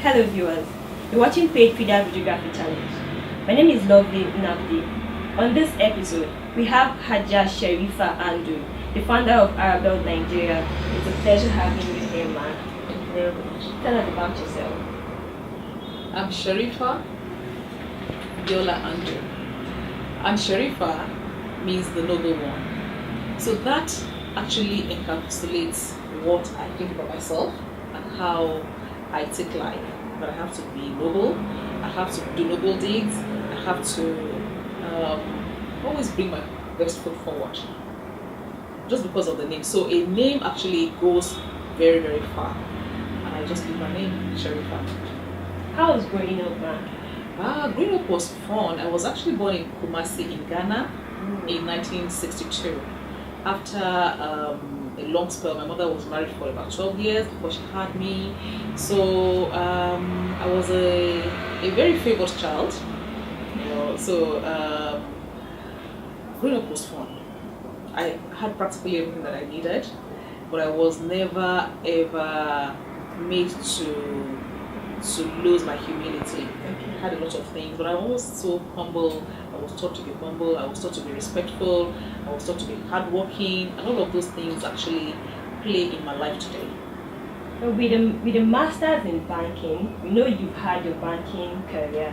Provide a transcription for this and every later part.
Hello viewers, you're watching PagePedia Videography Challenge. My name is Lovely Nabdi. On this episode, we have Shareefah Andu, the founder of Arabel Nigeria. It's a pleasure having you here, man. Thank you very much. Tell us about yourself. I'm Shareefah Abiola Andu. And Shareefah means the noble one. So that actually encapsulates what I think about myself and how I take life. That I have to be noble, I have to do noble deeds, I have to always bring my best foot forward. Just because of the name. So a name actually goes very, very far. And I just leave my name, Shareefah. How was growing up, man? Growing up was fun. I was actually born in Kumasi in Ghana in 1962. After a long spell, my mother was married for about 12 years before she had me. So I was a very favored child. So growing up was fun. I had practically everything that I needed, but I was never ever made to lose my humility. I had a lot of things, but I was so humble. I was taught to be humble, I was taught to be respectful, I was taught to be hardworking, and all of those things actually play in my life today. With a master's in banking, we know you've had your banking career.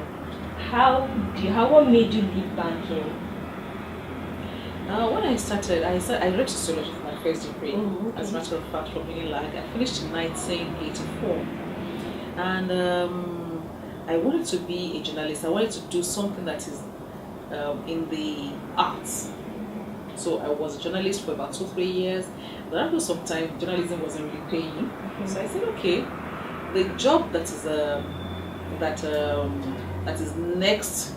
What made you leave banking? When I started, I read sociology for my first degree. Okay. As a matter of fact, from Unilag. I finished in 1984. And I wanted to be a journalist. I wanted to do something that is in the arts. So I was a journalist for about 2-3 years. But after some time, journalism wasn't really paying. So I said, okay, the job that is next,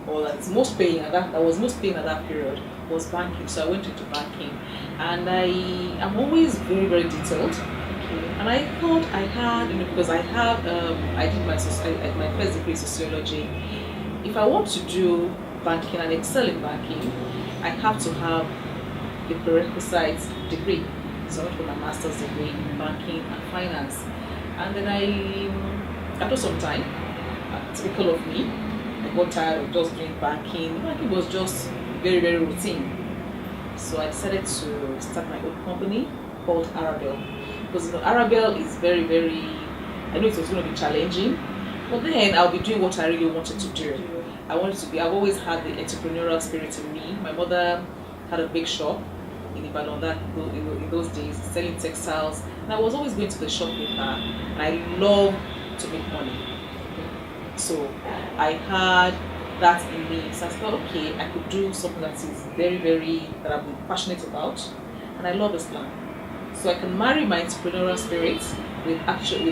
or that's most paying that was most paying at that period, was banking. So I went into banking, and I am always very, very detailed. And I thought I had, because I did my first degree in sociology. If I want to do banking and excel in banking, I have to have the prerequisite degree. So I went for my master's degree in banking and finance. And then after some time, typical of me, I got tired of just doing banking. Banking was just very, very routine. So I decided to start my own company called Arabel. Because Arabel is very, very, I know it was going to be challenging, but then I'll be doing what I really wanted to do. I've always had the entrepreneurial spirit in me. My mother had a big shop in Ibadan in those days, selling textiles, and I was always going to the shop with her, and I love to make money. So I had that in me. So I thought, okay, I could do something that is very, very, that I'm passionate about, and I love Islam. So I can marry my entrepreneurial spirit with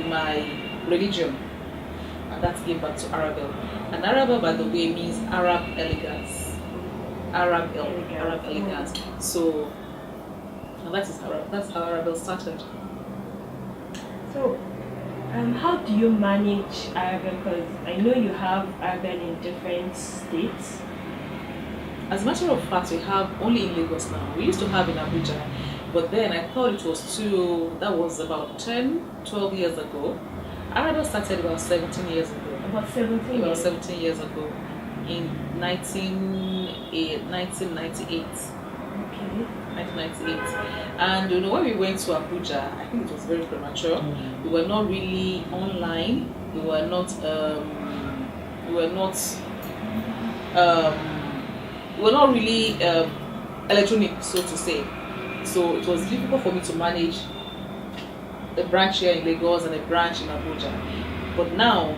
my religion, and that gave back to Arabel. And Arabel, by the way, means Arab elegance. Arab elegance. So, and that's how Arabel started. So, how do you manage Arabel? Because I know you have Arabel in different states. As a matter of fact, we have only in Lagos now. We used to have in Abuja. But then I thought it was that was about 10-12 years ago. Arabel started about 17 years ago. About 17 years? About 17 years ago, in 1998. Okay. 1998. And when we went to Abuja, I think it was very premature. We were not really online. We were not really electronic, so to say. So it was difficult for me to manage a branch here in Lagos and a branch in Abuja. But now,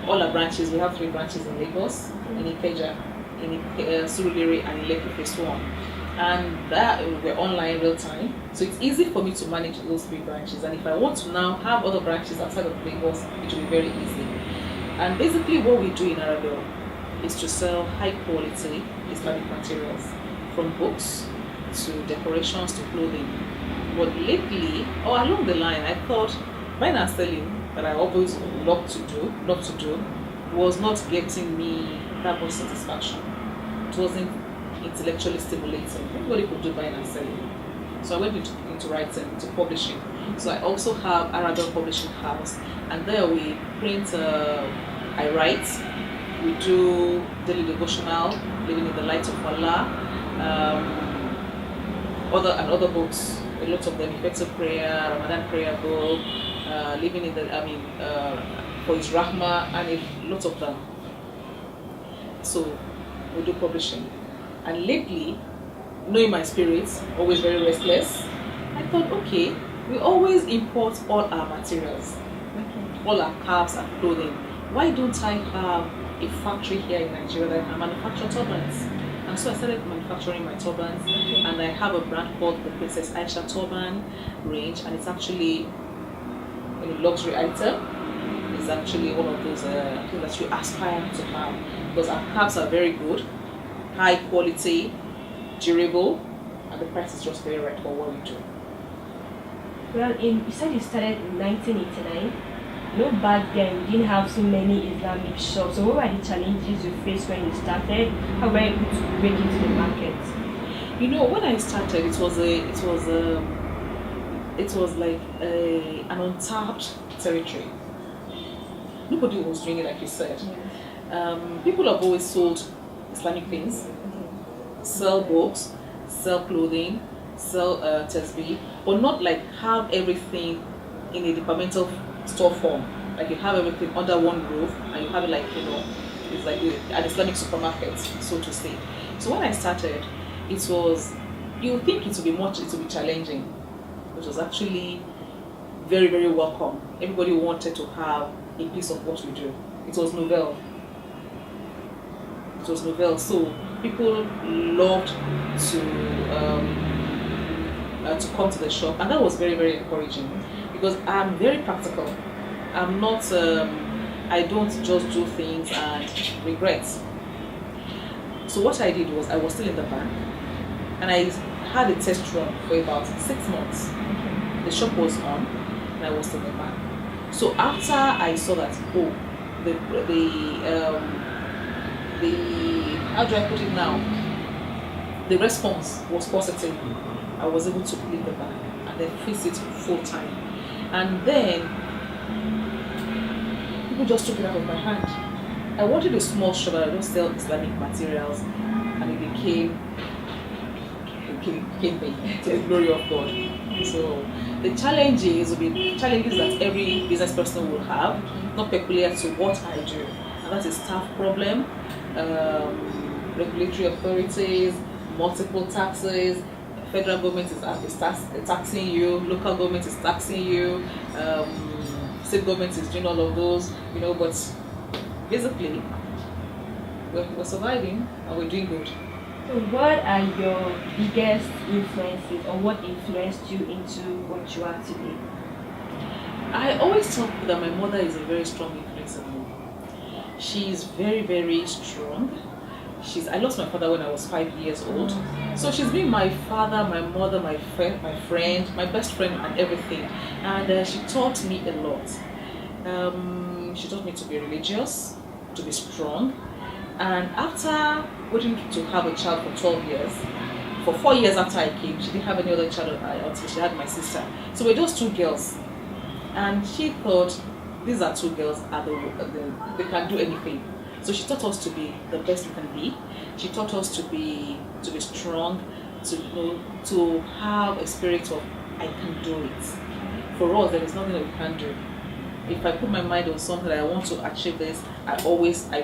all our branches, we have 3 branches in Lagos, in Ikeja, in Surulere, and in Lekki Phase 1. And that we're online real time. So it's easy for me to manage those 3 branches. And if I want to now have other branches outside of Lagos, it will be very easy. And basically what we do in Arabel is to sell high quality Islamic materials, from books to decorations to clothing. But lately, or along the line, I thought buying and selling, that I always love to do, was not getting me that much satisfaction. It wasn't intellectually stimulating. Everybody could do buying and selling. So I went into writing, into publishing. So I also have Arabel Publishing House, and there we print. I write. We do daily devotional, living in the light of Allah, other books. A lot of them, effective prayer, Ramadan prayer book, living in the for His Rahmah, and a lot of them. So we do publishing, and lately, knowing my spirit, always very restless, I thought, okay, we always import all our materials, all our caps and clothing. Why don't I have a factory here in Nigeria that can manufacture turbans? And so I started manufacturing my turbans, and I have a brand called the Princess Aisha Turban range, and it's actually a luxury item. It's actually one of those things that you aspire to have, because our caps are very good, high quality, durable, and the price is just very right for what we do. Well, you said you started in 1989. Back then you didn't have so many Islamic shops. So what were the challenges you faced when you started? How were you able to break into the market? When I started, it was like an untapped territory. Nobody was doing it, like you said. Yes. People have always sold Islamic things, sell books, sell clothing, sell tasbih, but not like have everything in a departmental store form. Like you have everything under one roof, and you have it like it's like an Islamic supermarket, so to say. So when I started, it was, you would think it would be challenging. It was actually very, very welcome. Everybody wanted to have a piece of what we do. It was novel. So people loved to come to the shop, and that was very, very encouraging, because I'm very practical. I'm not. I don't just do things and regret. So what I did was, I was still in the bank, and I had a test run for about 6 months. The shop was on, and I was still in the bank. So after I saw that, the how do I put it now? The response was positive. I was able to leave the bank and then face it full time. And then people just took it out of my hand. I wanted a small shop that I don't sell Islamic materials, and it became me, to the glory of God. So the challenges will be challenges that every business person will have, not peculiar to what I do. And that's a staff problem, regulatory authorities, multiple taxes. Federal government is taxing you, local government is taxing you, state government is doing all of those, but basically we're surviving and we're doing good. So what are your biggest influences, or what influenced you into what you are today? I always talk that my mother is a very strong influence on me. She is very, very strong. I lost my father when I was 5 years old. So she's been my father, my mother, my friend, my best friend, and everything. And she taught me a lot. She taught me to be religious, to be strong. And after waiting to have a child for 12 years, for 4 years after I came, she didn't have any other child until she had my sister. So we're just 2 girls. And she thought, these are 2 girls, they can do anything. So she taught us to be the best we can be. She taught us to be strong, to have a spirit of I can do it. For us, there is nothing that we can't do. If I put my mind on something that I want to achieve this, I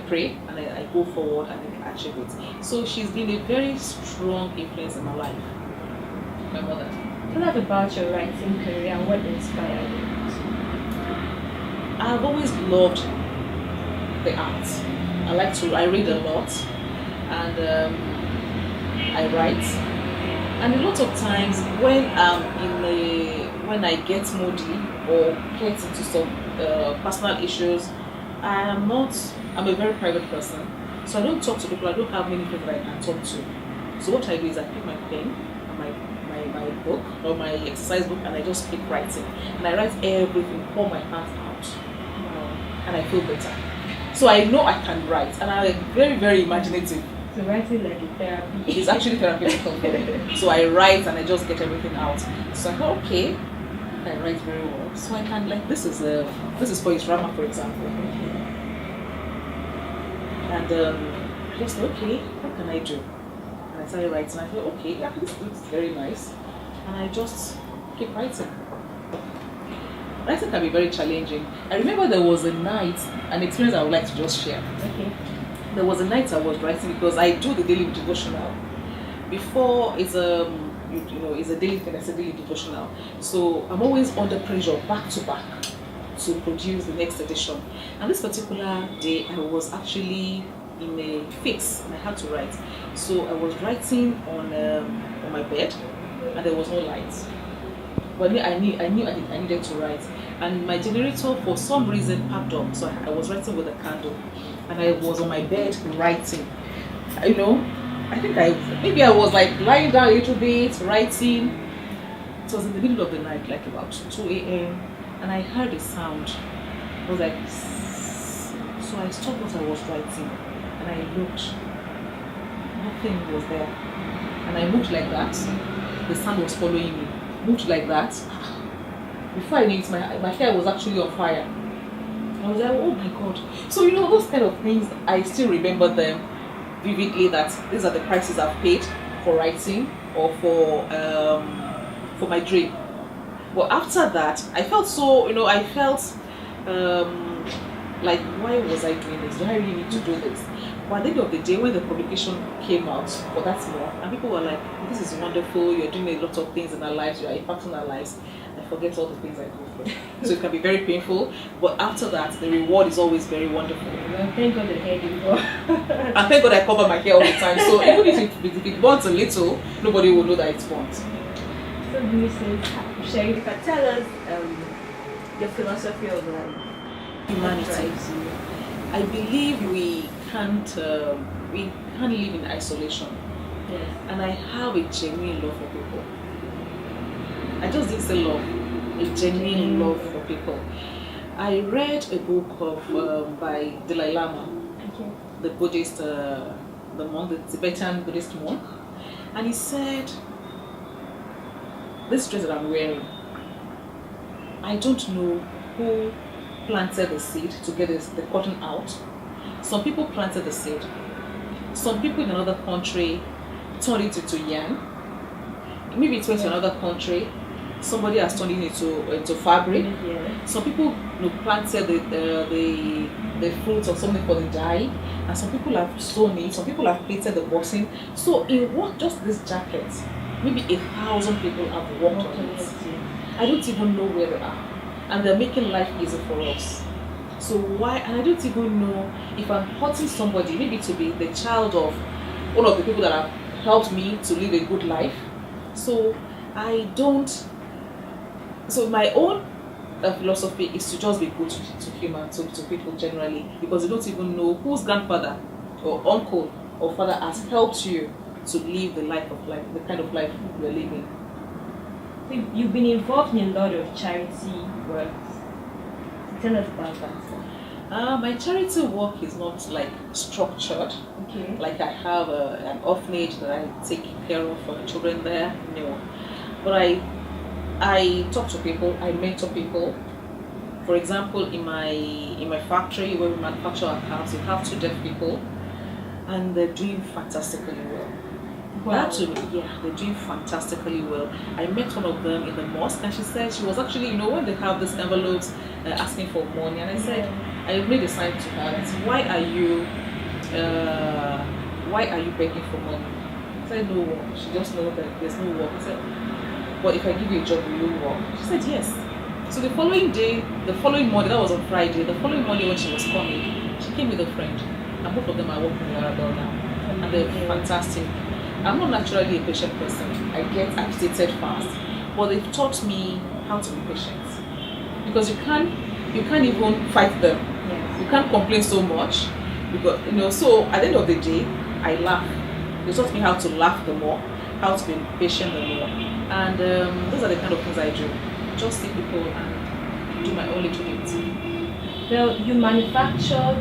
pray and I go forward and I achieve it. So she's been a very strong influence in my life, my mother. Tell us about your writing career and what inspired you. I've always loved the arts. I read a lot, and I write. And a lot of times when when I get moody or get into some personal issues, I'm a very private person, so I don't talk to people. I don't have many people that I can talk to. So what I do is I pick my pen and my book or my exercise book, and I just keep writing, and I write everything, pour my heart out, and I feel better. So I know I can write, and I'm very, very imaginative. So writing like a therapy. It is actually therapeutic for me. So I write and I just get everything out. So I thought, okay, I I write very well. So I can like this is for Israma, for example. And I just thought, okay, what can I do? And I started writing. I thought, okay, yeah, this looks very nice. And I just keep writing. Writing can be very challenging. I remember there was a night, an experience I would like to just share. Okay. There was a night I was writing because I do the daily devotional. Before it's it's a daily thing. It's a daily devotional. So I'm always under pressure, back to back, to produce the next edition. And this particular day, I was actually in a fix and I had to write. So I was writing on my bed, and there was no light. But I knew I needed to write, and my generator for some reason packed up. So I was writing with a candle, and I was on my bed writing. I think maybe I was like lying down a little bit writing. It was in the middle of the night, like about 2 a.m. and I heard a sound. I was like, so I stopped what I was writing and I looked. Nothing was there. And I moved like that. The sound was following me. Moved like that. Before I knew it, my hair was actually on fire. I was like, oh my god. So those kind of things, I still remember them vividly, that these are the prices I've paid for writing or for my dream. But after that, I felt like, why was I doing this? Do I really need to do this? But at the end of the day, when the publication came out for that month, and people were like, this is wonderful, you're doing a lot of things in our lives, you are impacting our lives, I forget all the things I go through. So it can be very painful, but after that, the reward is always very wonderful. Well, thank God the hair didn't go. And thank God I cover my hair all the time, so even if it burns a little, nobody will know that it's burnt. So Mrs. Shareefah, tell us your philosophy of life. Humanity. I believe we can't live in isolation. Yes. And I have a genuine love for people. I just didn't say love, a genuine love for people. I read a book of by Dalai Lama, Okay. the Buddhist, the monk, the Tibetan Buddhist monk, and he said, this dress that I'm wearing, I don't know who planted the seed to get the cotton out. Some people planted the seed. Some people in another country turned it into yarn. Maybe it went to another country. Somebody has turned it into fabric. Yeah. Some people planted the fruits or something for the dye, and some people have sewn it. Some people have plaited the boxing. So in what just this jacket, maybe 1,000 people have worked on it. I don't even know where they are, and they're making life easy for us. So why? And I don't even know if I'm hurting somebody, maybe to be the child of one of the people that have helped me to live a good life. So I don't. So my own philosophy is to just be good to humans, to people generally, because you don't even know whose grandfather or uncle or father has helped you to live the kind of life you're living. So you've been involved in a lot of charity work. Tell us about that. My charity work is not like structured. Okay. Like I have an orphanage that I take care of for the children there. No, but I talk to people. I mentor people. For example, in my factory where we manufacture our cars, we have 2 deaf people, and they're doing fantastically well. Wow. They're doing fantastically well. I met one of them in the mosque, and she said she was actually, when they have these envelopes asking for money, and I said, I made a sign to her. I said, why are you begging for money? I said, no work. She just knows that there's no work. I said, but if I give you a job, will you work? She said, yes. So the following Monday, that was on Friday, the following Monday when she was coming, she came with a friend, and both of them are working in Arabel now, and they're fantastic. I'm not naturally a patient person. I get agitated fast, but they've taught me how to be patient, because you can't even fight them. Yes. You can't complain so much, because so at the end of the day, I laugh. They taught me how to laugh the more, how to be patient the more, and those are the kind of things I do. Just see people and do my own little bit. Well, you manufacture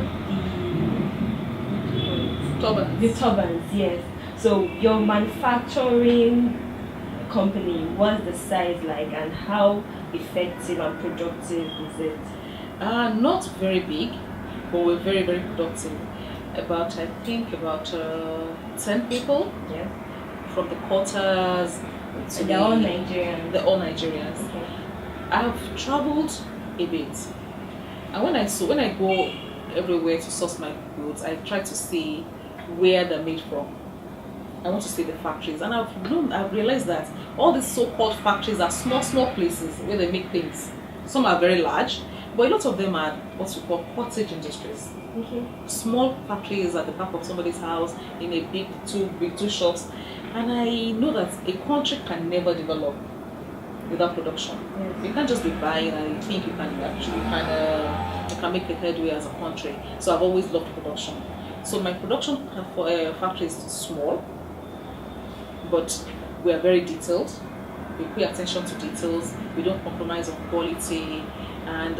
Turbans. the turbans, yes. So your manufacturing company, what's the size like, and how effective and productive is it? Not very big, but we're very, very productive. About, I think, about 10 people Yeah. from the quarters to And they're all Nigerian. They're all Nigerians. Okay. I've traveled a bit, and when I go everywhere to source my goods, I try to see where they're made from. I want to see the factories, and I've realized that all these so-called factories are small places where they make things. Some are very large, but a lot of them are what we call cottage industries. Okay. Small factories at the back of somebody's house in a big two shops, and I know that a country can never develop without production. Yes. You can't just be buying and you think you can make a headway as a country. So I've always loved production. So my production for factory is small, but we are very detailed. We pay attention to details. We don't compromise on quality, and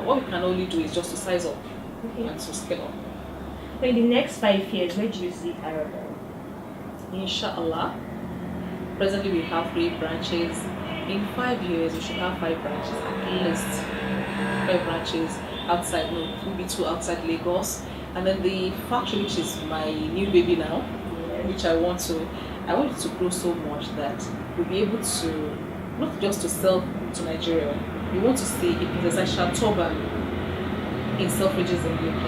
what we can only do is just to size up Okay. and to scale up. So in the next 5 years, where do you see Arabel? Inshallah. Presently we have 3 branches. In 5 years we should have 5 branches, at least 5 branches outside, no, maybe 2 outside Lagos. And then the factory, which is my new baby now, which I want it to grow so much that we'll be able to, not just to sell to Nigeria, we want to see a presidential turban in Selfridges in UK.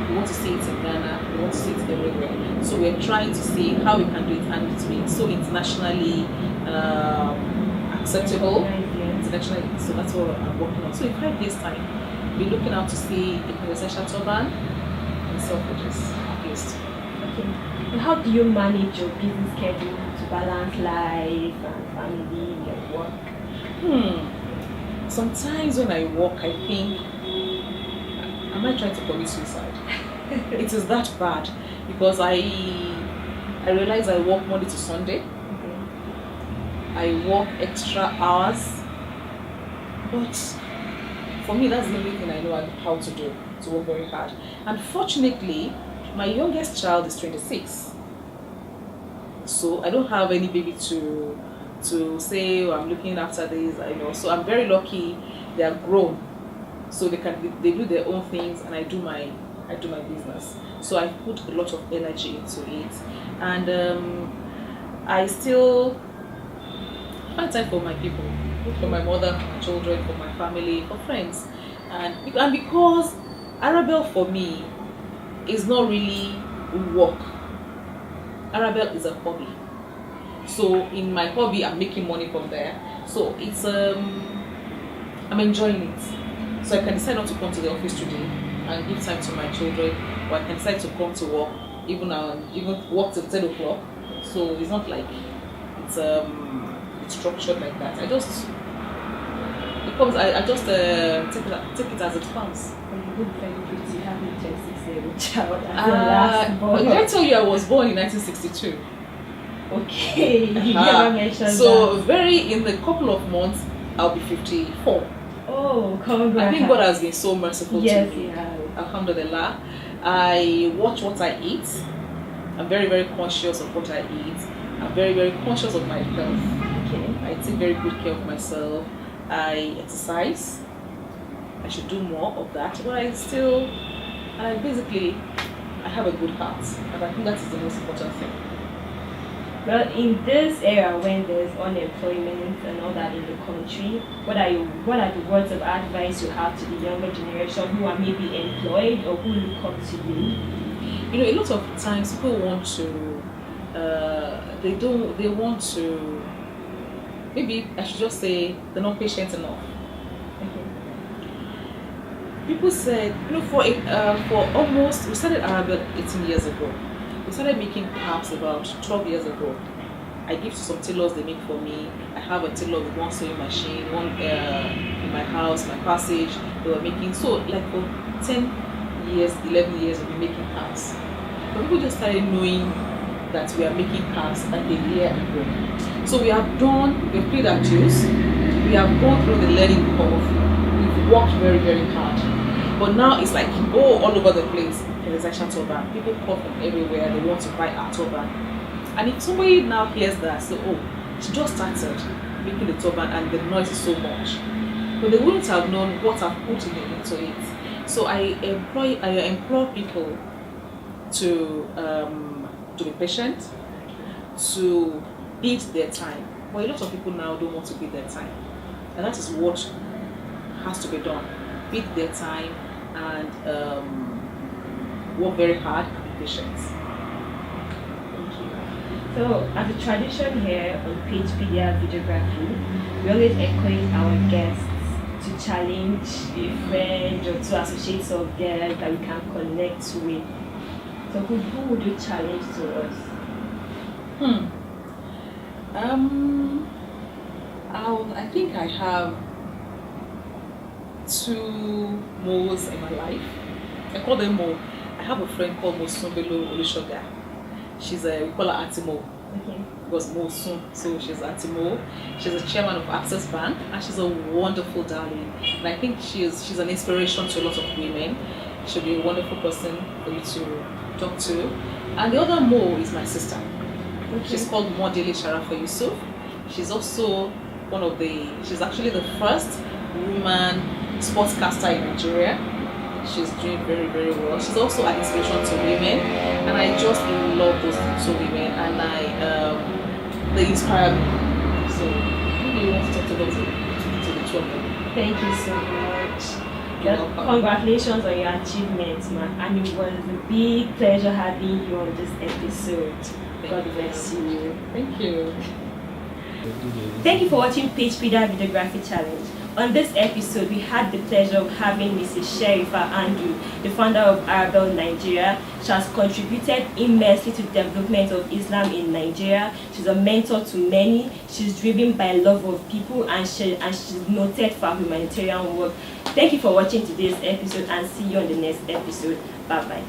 We want to see it in Ghana, we want to see it everywhere. So we're trying to see how we can do it and to be so internationally acceptable. Internationally, so that's what I'm working on. So in 5 years' time, we're looking out to see a presidential turban in Selfridges at least. Okay. And how do you manage your busy schedule to balance life and family and work? Sometimes when I walk, I think, am I trying to commit suicide? It is that bad because I realize I work Monday to Sunday. Okay. I work extra hours, but for me that's the only thing I know how to do, to work very hard. Unfortunately, my youngest child is 26, so I don't have any baby to say, oh, I'm looking after this. I know, so I'm very lucky. They are grown, so they do their own things, and I do my business. So I put a lot of energy into it, and I still find time for my people, for my mother, for my children, for my family, for friends, and because Arabel for me is not really work. Arabel is a hobby. So in my hobby, I'm making money from there. So it's I'm enjoying it. So I can decide not to come to the office today and give time to my children, or I can decide to come to work even work till 10 o'clock. So it's not like it's structured like that. I just take it as it comes. And you look very pretty having a 26-year-old child as your last born. Did I tell you I was born in 1962? Okay, you never mentioned so that. in a couple of months I'll be 54. Oh, congrats. I think God has been so merciful yes, to me. He has. Alhamdulillah. I watch what I eat. I'm very, very conscious of what I eat. I'm very, very conscious of my health. Okay. I take very good care of myself. I exercise. I should do more of that. But I have a good heart. And I think that is the most important thing. Well, in this era when there's unemployment and all that in the country, what are the words of advice you have to the younger generation who are maybe employed or who look up to you? You know, a lot of times people want to, they want to, maybe I should just say they're not patient enough. Okay. People said, for almost, we started Arabel 18 years ago. We started making caps about 12 years ago. I give to some tailors, they make for me. I have a tailor with one sewing machine, one in my house, my passage. They were making, so like for 10 years, 11 years, we've been making caps. But people just started knowing that we are making caps like a year ago. So we've paid our dues. We have gone through the learning curve. We've worked very, very hard. But now it's like all over the place. There's a turban. People come from everywhere. They want to buy our turban. And if somebody now hears that, so she just started making the turban and the noise is so much. But they wouldn't have known what I've put into it. So I implore people to be patient, to beat their time. But a lot of people now don't want to beat their time. And that is what has to be done. Beat their time and work very hard and be patient. Thank you. So, as a tradition here on PagePedia Videography, we always encourage our guests to challenge a friend or two associates of theirs that we can connect with. So, who would you challenge to us? I think I have two Mo's in my life. I call them Mo. I have a friend called Mosumbelo Olushoga. We call her Auntie Mo. Okay. Because Mo soon, so she's Auntie Mo. She's a chairman of Access Bank, and she's a wonderful darling. And I think she's an inspiration to a lot of women. She'll be a wonderful person for you to talk to. And the other Mo is my sister. Okay. She's called Modeli Shareefah Yusuf. She's also she's actually the first woman sportscaster in Nigeria. She's doing very, very well. She's also an inspiration to women, and I just love those two women, and they inspire me. So, who do you want to talk to those to the two of them? Thank you so much. You're welcome. Congratulations on your achievements, man. And it was a big pleasure having you on this episode. God bless you. Thank you. Thank you for watching PagePedia Videography Challenge. On this episode, we had the pleasure of having Mrs. Shareefah Andu, the founder of Arabel Nigeria. She has contributed immensely to the development of Islam in Nigeria. She's a mentor to many. She's driven by love of people, and she's noted for her humanitarian work. Thank you for watching today's episode, and see you on the next episode. Bye-bye.